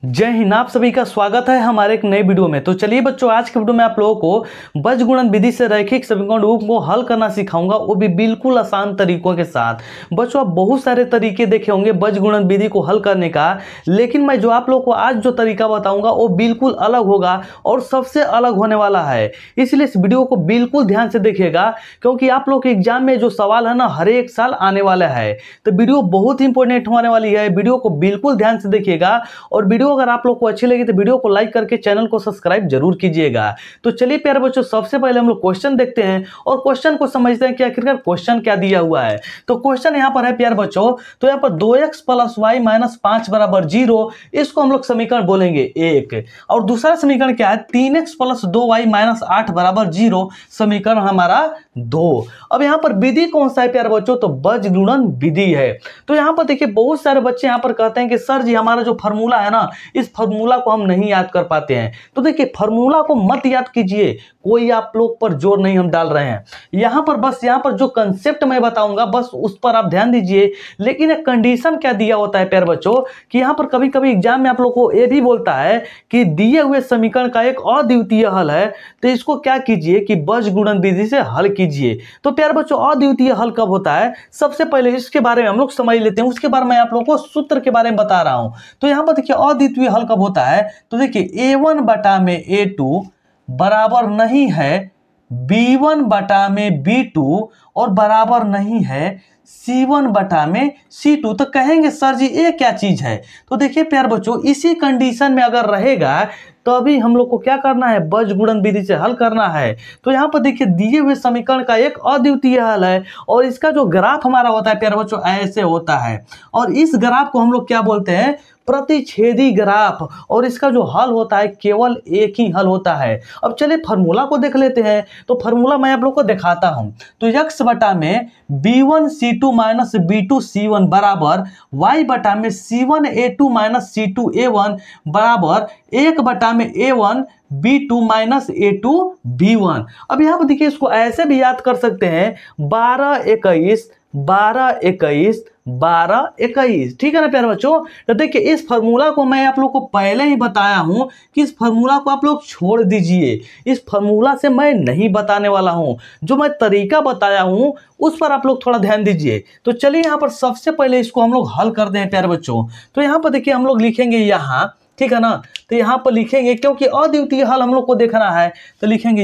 जय हिंद। आप सभी का स्वागत है हमारे एक नए वीडियो में। तो चलिए बच्चों, आज के वीडियो में आप लोगों को बीजगुणन विधि से रैखिक समीकरण रूप को हल करना सिखाऊंगा, वो भी बिल्कुल आसान तरीकों के साथ। बच्चों, आप बहुत सारे तरीके देखे होंगे बीजगुणन विधि को हल करने का, लेकिन मैं जो आप लोगों को आज जो तरीका बताऊंगा वो बिल्कुल अलग होगा और सबसे अलग होने वाला है। इसलिए इस वीडियो को बिल्कुल ध्यान से देखिएगा, क्योंकि आप लोग के एग्जाम में जो सवाल है ना, हर एक साल आने वाला है। तो वीडियो बहुत इंपॉर्टेंट होने वाली है, वीडियो को बिल्कुल ध्यान से देखिएगा। और वीडियो अगर आप लोग को अच्छी लगी तो वीडियो को लाइक करके चैनल को सब्सक्राइब जरूर कीजिएगा। तो चलिए प्यारे बच्चों, सबसे पहले हम लोग क्वेश्चन देखते हैं और क्वेश्चन को समझते हैं कि आखिरकार क्वेश्चन क्या दिया हुआ है। तो क्वेश्चन यहाँ पर है प्यारे बच्चों, तो यहाँ पर 2x + y - 5 = 0, इसको हम लोग समीकरण बोलेंगे एक। और दूसरा समीकरण क्या है, 3x + 2y - 8 = 0, समीकरण हमारा 2। अब यहाँ पर विधि कौन सा है प्यारे बच्चों, तो बीजगुणन विधि है। तो यहाँ पर देखिए, बहुत सारे बच्चे यहाँ पर कहते हैं कि सर जी हमारा जो फॉर्मूला है ना, इस फॉर्मूला को हम नहीं याद कर पाते हैं। तो देखिए, फॉर्मूला को मत याद कीजिए, कोई आप लोग पर जोर नहीं हम डाल रहे हैं। यहाँ पर बस यहाँ पर जो कंसेप्ट मैं बताऊंगा बस उस पर आप ध्यान दीजिए। लेकिन एक कंडीशन क्या दिया होता है प्यारे बच्चों, कि यहाँ पर कभी कभी एग्जाम में आप लोग को ये भी बोलता है कि दिए हुए समीकरण का एक अद्वितीय हल है, तो इसको क्या कीजिए कि बीजगुणन विधि से हल कीजिए। तो प्यारे बच्चों, अद्वितीय हल कब होता है, सबसे पहले इसके बारे में हम लोग समझ लेते हैं, उसके बाद मैं आप लोग को सूत्र के बारे में बता रहा हूं। तो यहाँ पर देखिए, अद्वितीय हल कब होता है, तो देखिए A1/A2 बराबर नहीं है B1/B2 और बराबर नहीं है C1/C2। तो कहेंगे सर जी ये क्या चीज है। तो देखिए प्यारे बच्चों, इसी कंडीशन में अगर रहेगा तो अभी हम लोग को क्या करना है, बीजगुणन विधि से हल करना है। तो यहाँ पर देखिए, दिए हुए समीकरण का एक अद्वितीय हल है और इसका जो ग्राफ हमारा होता है प्यारे बच्चों, ऐसे होता है। और इस ग्राफ को हम लोग क्या बोलते हैं, प्रतिच्छेदी ग्राफ। और इसका जो हल होता है केवल एक ही हल होता है। अब चलिए फार्मूला को देख लेते हैं। तो फार्मूला मैं आप लोग को दिखाता हूं। तो x/B1C2 - B2C1 बराबर y/C1A2 - C2A1 बराबर 1/A1B2 - A2B1। अब यहाँ पर देखिए, इसको ऐसे भी याद कर सकते हैं, 12-21 12-21 12-21, ठीक है ना प्यारे बच्चों। तो देखिए, इस फार्मूला को मैं आप लोग को पहले ही बताया हूं कि इस फार्मूला को आप लोग छोड़ दीजिए, इस फार्मूला से मैं नहीं बताने वाला हूं। जो मैं तरीका बताया हूं उस पर आप लोग थोड़ा ध्यान दीजिए। तो चलिए यहाँ पर सबसे पहले इसको हम लोग हल करते हैं प्यारे बच्चों। तो यहाँ पर देखिए, हम लोग लिखेंगे यहाँ, ठीक है ना। तो यहाँ पर लिखेंगे, क्योंकि अद्वितीय हल हम लोग को देखना है, तो लिखेंगे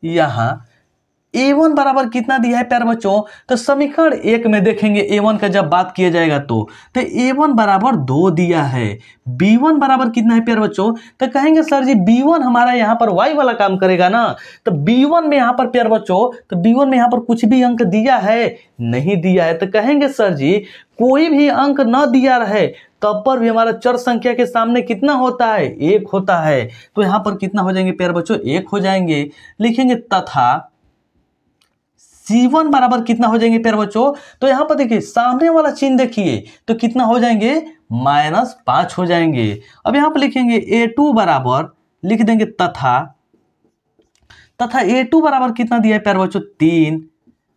यहाँ A1 बराबर कितना दिया है प्यारे बच्चों, तो समीकरण 1 में देखेंगे A1 का जब बात किया जाएगा तो A1 बराबर 2 दिया है। B1 बराबर कितना है प्यारे बच्चों, तो कहेंगे सर जी B1 हमारा यहाँ पर y वाला काम करेगा ना। तो B1 में यहाँ पर प्यारे बच्चों, तो B1 में यहाँ पर कुछ भी अंक दिया है, नहीं दिया है। तो कहेंगे सर जी कोई भी अंक न दिया रहे तब पर भी हमारा चर संख्या के सामने कितना होता है, 1 होता है। तो यहाँ पर कितना हो जाएंगे प्यारे बच्चों, 1 हो जाएंगे। लिखेंगे तथा C1 बराबर कितना हो जाएंगे प्यारे बच्चों, तो यहां पर देखिए सामने वाला चिन्ह देखिए, तो कितना हो जाएंगे, -5 हो जाएंगे। अब यहां पर लिखेंगे A2 बराबर, लिख देंगे तथा A2 बराबर कितना दिया है प्यारे बच्चों, 3।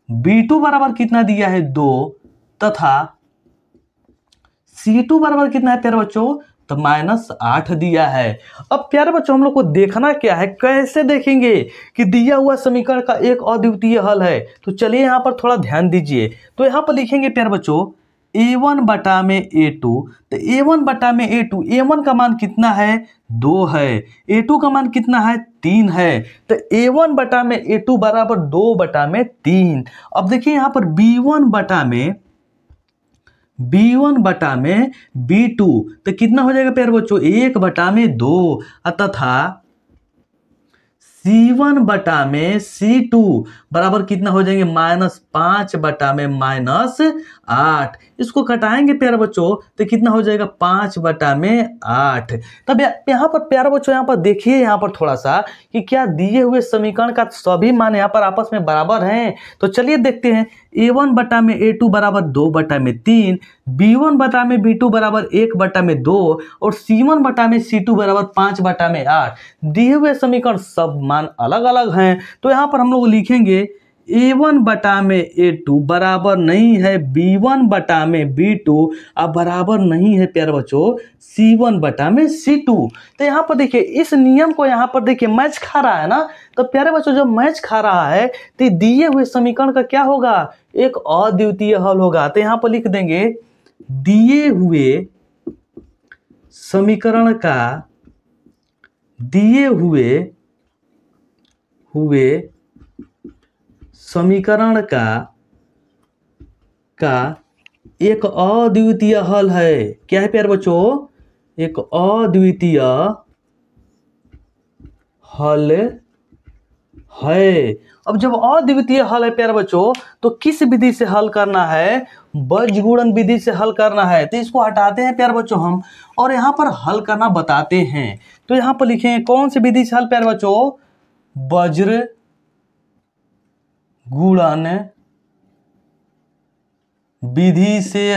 B2 बराबर कितना दिया है, 2। तथा C2 बराबर कितना है प्यारे बच्चों, तो -8 दिया है। अब प्यारे बच्चों, हम लोग को देखना क्या है, कैसे देखेंगे कि दिया हुआ समीकरण का एक अद्वितीय हल है। तो चलिए यहाँ पर थोड़ा ध्यान दीजिए। तो यहाँ पर लिखेंगे प्यारे बच्चों A1/A2। तो A1/A2, A1 का मान कितना है, 2 है। A2 का मान कितना है, 3 है। तो A1/A2 बराबर 2/3। अब देखिए यहाँ पर B1/B2 तो कितना हो जाएगा प्यारे बच्चों, 1/2। तथा C1/C2 बराबर कितना हो जाएंगे, -5/8। इसको घटाएंगे प्यारे बच्चों, तो कितना हो जाएगा, 5/8। तब यहाँ पर प्यारे बच्चों, यहाँ पर देखिए यहाँ पर थोड़ा सा कि क्या दिए हुए समीकरण का सभी मान यहाँ पर आपस में बराबर हैं। तो चलिए देखते हैं, A1/A2 बराबर 2/3, B1/B2 बराबर 1/2 और C1/C2 बराबर 5/8। दिए हुए समीकरण सब मान अलग अलग हैं। तो यहाँ पर हम लोग लिखेंगे A1 बटा में A2 बराबर नहीं है B1 बटा में B2 अब बराबर नहीं है प्यारे बच्चों C1 बटा में C2। तो यहाँ पर देखिए इस नियम को यहाँ पर देखिए मैच खा रहा है ना। तो प्यारे बच्चों जब मैच खा रहा है तो दिए हुए समीकरण का क्या होगा, एक अद्वितीय हल होगा। तो यहाँ पर लिख देंगे दिए हुए समीकरण का समीकरण का एक अद्वितीय हल है। क्या है प्यारे बच्चों, एक अद्वितीय हल है। अब जब अद्वितीय हल है प्यारे बच्चों तो किस विधि से हल करना है, बजगुणन विधि से हल करना है। तो इसको हटाते हैं प्यारे बच्चों हम और यहाँ पर हल करना बताते हैं। तो यहाँ पर लिखेंगे कौन सी विधि से हल प्यारे बच्चों, वज्र गुणन विधि से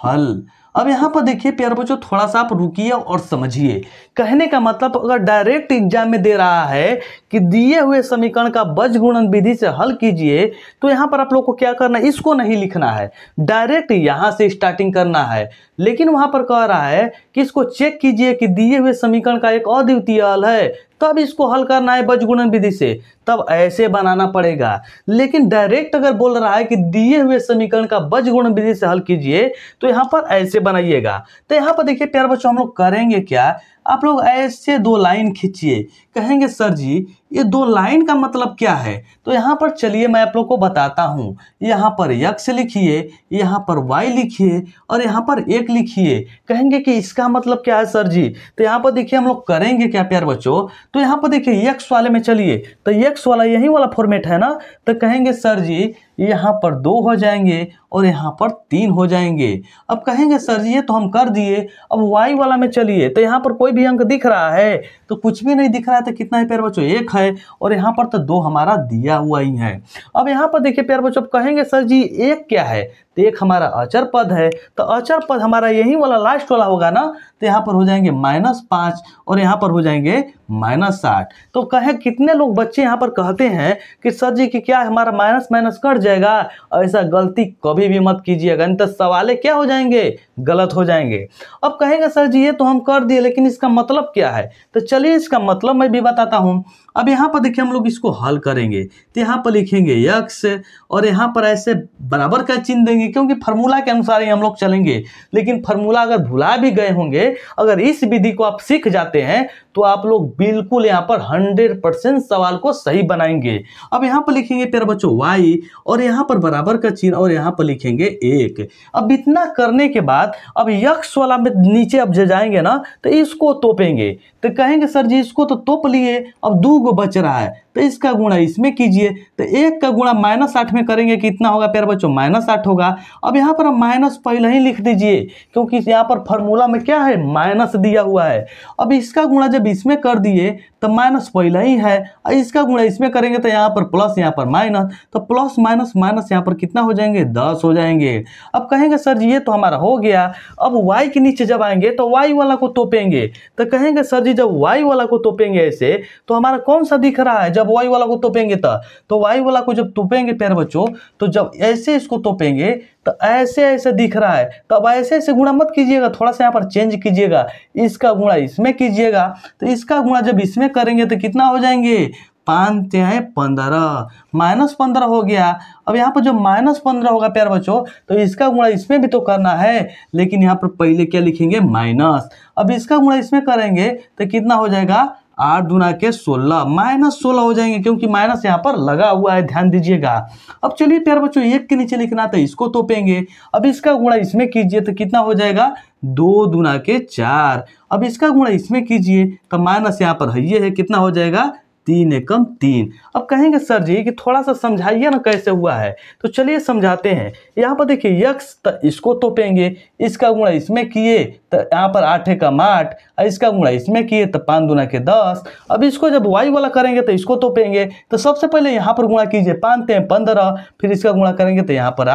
हल। अब यहाँ पर देखिए प्यारे बच्चों थोड़ा सा आप रुकिए और समझिए। कहने का मतलब अगर डायरेक्ट एग्जाम में दे रहा है कि दिए हुए समीकरण का बजगुणन विधि से हल कीजिए तो यहाँ पर आप लोग को क्या करना है, इसको नहीं लिखना है, डायरेक्ट यहाँ से स्टार्टिंग करना है। लेकिन वहां पर कह रहा है कि इसको चेक कीजिए कि दिए हुए समीकरण का एक अद्वितीय हल है, तब इसको हल करना है बजगुणन विधि से, तब ऐसे बनाना पड़ेगा। लेकिन डायरेक्ट अगर बोल रहा है कि दिए हुए समीकरण का बजगुणन विधि से हल कीजिए तो यहाँ पर ऐसे बनाइएगा। तो यहाँ पर देखिए प्यारे बच्चों हम लोग करेंगे क्या, आप लोग ऐसे दो लाइन खींचिए। कहेंगे सर जी ये दो लाइन का मतलब क्या है, तो यहाँ पर चलिए मैं आप लोग को बताता हूँ। यहाँ पर x लिखिए, यहाँ पर y लिखिए और यहाँ पर 1 लिखिए। कहेंगे कि इसका मतलब क्या है सर जी, तो यहाँ पर देखिए हम लोग करेंगे क्या प्यारे बच्चों, तो यहाँ पर देखिए x वाले में चलिए, तो x वाला यही वाला फॉर्मेट है ना। तो कहेंगे सर जी यहाँ पर 2 हो जाएंगे और यहाँ पर 3 हो जाएंगे। अब कहेंगे सर जी ये तो हम कर दिए। अब y वाला में चलिए, तो यहाँ पर कोई भी अंक दिख रहा है, तो कुछ भी नहीं दिख रहा है। तो कितना है प्यारे बच्चों, 1 है और यहाँ पर तो 2 हमारा दिया हुआ ही है। अब यहाँ पर देखिए प्यारे बच्चों कहेंगे सर जी 1 क्या है, तो 1 हमारा अचर पद है, तो अचर पद हमारा यही वाला लास्ट वाला होगा ना। तो यहाँ पर हो जाएंगे -5 और यहाँ पर हो जाएंगे -60। तो कहे कितने लोग बच्चे यहाँ पर कहते हैं कि सर जी कि क्या हमारा माइनस माइनस कट जाएगा, ऐसा गलती कभी भी मत कीजिएगा, नहीं तो सवाले क्या हो जाएंगे, गलत हो जाएंगे। अब कहेंगे सर जी ये तो हम कर दिए लेकिन इसका मतलब क्या है, तो चलिए इसका मतलब मैं भी बताता हूँ। अब यहाँ पर देखिए हम लोग इसको हल करेंगे, तो यहाँ पर लिखेंगे x और यहाँ पर ऐसे बराबर का चिन्ह देंगे, क्योंकि फार्मूला के अनुसार ही हम लोग चलेंगे। लेकिन फार्मूला अगर भुला भी गए होंगे, अगर इस विधि को आप सीख जाते हैं तो आप लोग बिल्कुल यहाँ पर 100% सवाल को सही बनाएंगे। अब यहाँ पर लिखेंगे प्यारे बच्चों y और यहाँ पर बराबर का चिन्ह और यहाँ पर लिखेंगे 1। अब इतना करने के बाद अब x वाला में नीचे अब जाएंगे ना, तो इसको तोपेंगे। तो कहेंगे सर जी इसको तो तोप लिए, अब 2 गो बच रहा है, तो इसका गुणा इसमें कीजिए। तो 1 का गुणा -8 में करेंगे कितना होगा प्यारे बच्चों, -8 होगा। अब यहाँ पर माइनस पहले ही लिख दीजिए, क्योंकि यहाँ पर फार्मूला में क्या है, माइनस दिया हुआ है। अब इसका गुणा जब इसमें कर दिए तो माइनस पहले ही है, और इसका गुणा इसमें करेंगे तो यहाँ पर प्लस यहाँ पर माइनस, तो प्लस माइनस माइनस यहाँ पर कितना हो जाएंगे, 10 हो जाएंगे। अब कहेंगे सर जी ये तो हमारा हो गया। अब y के नीचे जब आएंगे तो y वाला को तोपेंगे। तो कहेंगे सर जी जब y वाला को तोपेंगे ऐसे, तो हमारा कौन सा दिख रहा है, जब y वाला को तोपेंगे तो y वाला को जब तोपेंगे प्यारे बच्चों, तो जब ऐसे इसको तोपेंगे तो ऐसे ऐसे दिख रहा है। तो अब ऐसे ऐसे गुणा मत कीजिएगा, थोड़ा सा यहाँ पर चेंज कीजिएगा, इसका गुणा इसमें कीजिएगा। तो इसका गुणा जब इसमें करेंगे तो कितना हो जाएंगे, 5 है 15, -15 हो गया। अब यहाँ पर जो -15 होगा प्यारे बच्चों, तो इसका गुणा इसमें भी तो करना है, लेकिन यहाँ पर पहले क्या लिखेंगे, माइनस। अब इसका गुणा इसमें करेंगे तो कितना हो जाएगा, 8 दूना के 16, -16 हो जाएंगे, क्योंकि माइनस यहाँ पर लगा हुआ है, ध्यान दीजिएगा। अब चलिए प्यारे बच्चों 1 के नीचे लिखना था, इसको तोपेंगे। अब इसका गुणा इसमें कीजिए तो कितना हो जाएगा, 2 दूना के 4। अब इसका गुणा इसमें कीजिए तो माइनस यहाँ पर है, ये है, कितना हो जाएगा, 3 एकम 3। अब कहेंगे सर जी कि थोड़ा सा समझाइए ना कैसे हुआ है, तो चलिए समझाते हैं। यहाँ पर देखिए यक्स तो इसको तोपेंगे, इसका गुणा इसमें किए तो यहाँ पर 8 एकम 8, और इसका गुणा इसमें किए तो 5 दूना के 10। अब इसको जब वाई वाला करेंगे तो इसको तोपेंगे, तो सबसे पहले यहाँ पर गुणा कीजिए, 5 × 15, फिर इसका गुणा करेंगे तो यहाँ पर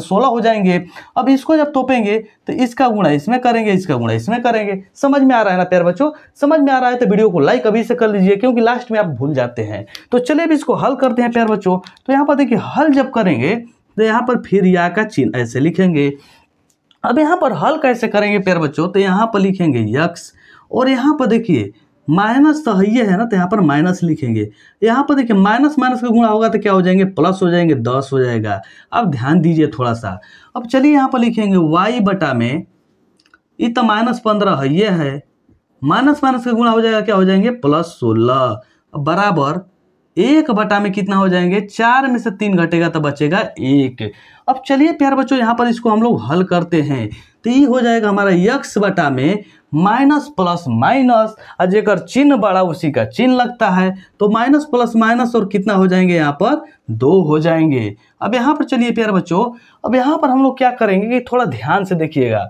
16 हो जाएंगे। अब इसको जब तोपेंगे तो इसका गुणा इसमें करेंगे, इसका गुणा इसमें करेंगे। समझ में आ रहा है ना प्यारे बच्चों? समझ में आ रहा है तो वीडियो को लाइक अभी से कर लीजिए, क्योंकि लास्ट में आप भूल जाते हैं। तो चलिए अब इसको हल करते हैं प्यारे बच्चों। तो यहाँ पर देखिए हल जब करेंगे तो यहाँ पर फिर या का चिन्ह ऐसे लिखेंगे। अब यहाँ पर हल कैसे करेंगे प्यारे बच्चों, तो यहाँ पर लिखेंगे यक्स, और यहाँ पर देखिए माइनस तो है ना, तो यहाँ पर माइनस लिखेंगे। यहाँ पर देखिए माइनस माइनस का गुणा होगा तो क्या हो जाएंगे, प्लस हो जाएंगे, 10 हो जाएगा। अब ध्यान दीजिए थोड़ा सा। अब चलिए यहाँ पर लिखेंगे वाई बटा में, ये तो -15 है, ये है माइनस माइनस का गुणा हो जाएगा, क्या हो जाएंगे, +16 बराबर 1 बटा में कितना हो जाएंगे, 4 में से 3 घटेगा तो बचेगा 1। अब चलिए प्यारे बच्चों यहाँ पर इसको हम लोग हल करते हैं। तो ये हो जाएगा हमारा यक्स बटा में माइनस प्लस माइनस, और जेकर चिन्ह बड़ा उसी का चिन्ह लगता है, तो माइनस प्लस माइनस और कितना हो जाएंगे, यहाँ पर 2 हो जाएंगे। अब यहाँ पर चलिए प्यारे बच्चों, अब यहाँ पर हम लोग क्या करेंगे कि थोड़ा ध्यान से देखिएगा।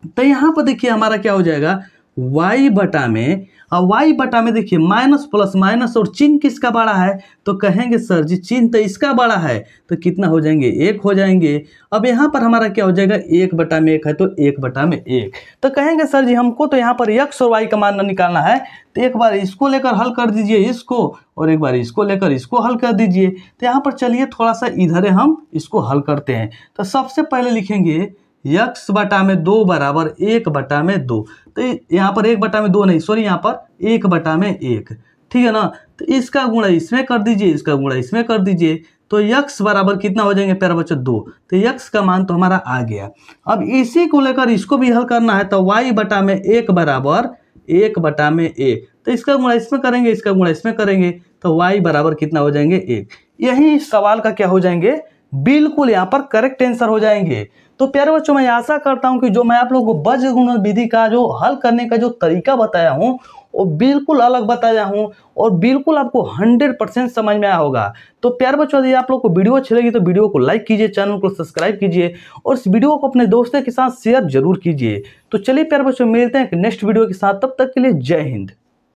तो यहाँ पर देखिए हमारा क्या हो जाएगा, y बटा में, और y बटा में देखिए माइनस प्लस माइनस और चिन्ह किसका बड़ा है, तो कहेंगे सर जी चिन्ह तो इसका बड़ा है, तो कितना हो जाएंगे, 1 हो जाएंगे। अब यहाँ पर हमारा क्या हो जाएगा, 1 बटा में 1 है तो 1 बटा में 1। तो कहेंगे सर जी हमको तो यहाँ पर x और y का मान निकालना है, तो एक बार इसको लेकर हल कर दीजिए इसको, और एक बार इसको लेकर इसको हल कर दीजिए। तो यहाँ पर चलिए थोड़ा सा इधर हम इसको हल करते हैं। तो सबसे पहले लिखेंगे यक्स बटा में 2 बराबर 1 बटा में 2। तो यहाँ पर 1 बटा में 2 नहीं, सॉरी, यहाँ पर 1 बटा में 1, ठीक है ना। तो इसका गुणा इसमें कर दीजिए, इसका गुणा इसमें कर दीजिए, तो यक्स बराबर कितना हो जाएंगे प्यारे बच्चों, 2। तो यक्स का मान तो हमारा आ गया। अब इसी को लेकर इसको भी हल करना है, तो वाई बटा में 1 बराबर 1 बटा में 1, तो इसका गुणा इसमें करेंगे, इसका गुणा इसमें करेंगे, तो वाई बराबर कितना हो जाएंगे, 1। यही इस सवाल का क्या हो जाएंगे, बिल्कुल यहाँ पर करेक्ट आंसर हो जाएंगे। तो प्यारे बच्चों मैं आशा करता हूं कि जो मैं आप लोगों को बीजगणित विधि का जो हल करने का जो तरीका बताया हूं वो बिल्कुल अलग बताया हूं, और बिल्कुल आपको 100% समझ में आया होगा। तो प्यारे बच्चों यदि आप लोग को वीडियो अच्छी लगी तो वीडियो को लाइक कीजिए, चैनल को सब्सक्राइब कीजिए, और इस वीडियो को अपने दोस्तों के साथ शेयर जरूर कीजिए। तो चलिए प्यारे बच्चों मिलते हैं नेक्स्ट वीडियो के साथ, तब तक के लिए जय हिंद।